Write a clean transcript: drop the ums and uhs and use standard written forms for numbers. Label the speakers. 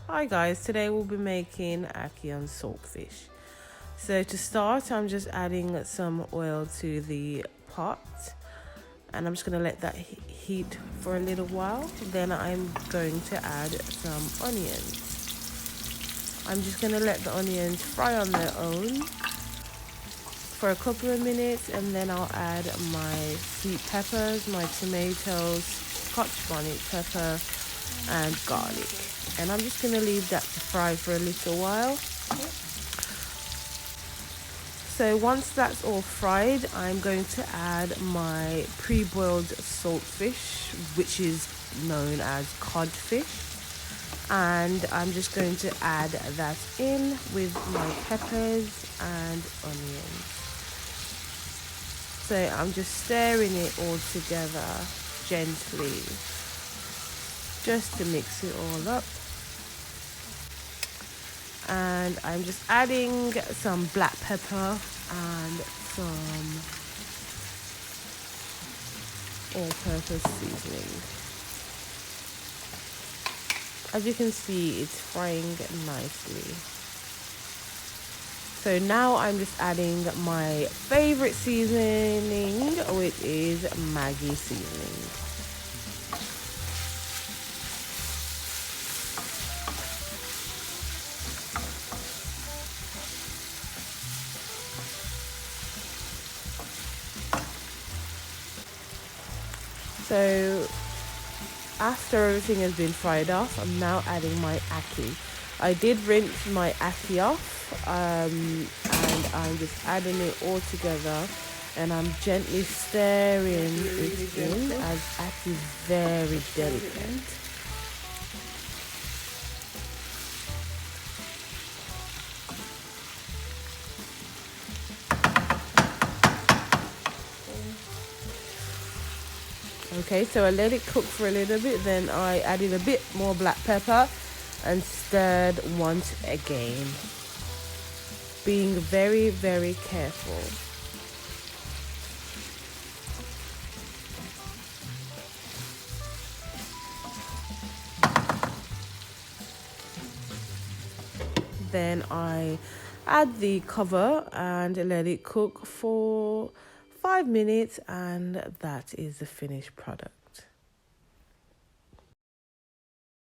Speaker 1: Hi guys, today we'll be making ackee and saltfish. So to start, I'm just adding some oil to the pot and I'm just going to let that heat for a little while. Then I'm going to add some onions. I'm just going to let the onions fry on their own for a couple of minutes, and then I'll add my sweet peppers, my tomatoes, Scotch bonnet pepper and garlic, and I'm just going to leave that to fry for a little while. So once that's all fried, I'm going to add my pre-boiled saltfish, which is known as codfish, and I'm just going to add that in with my peppers and onions. So I'm just stirring it all together gently, just to mix it all up. And I'm just adding some black pepper and some all-purpose seasoning. As you can see, it's frying nicely. So now I'm just adding my favorite seasoning, which is Maggi seasoning. So after everything has been fried off, I'm now adding my ackee. I did rinse my ackee off, and I'm just adding it all together, and I'm gently stirring it in as ackee is very delicate. Okay, so I let it cook for a little bit, then I added a bit more black pepper and stirred once again, being very, very careful. Then I add the cover and let it cook for 5 minutes, and that is the finished product.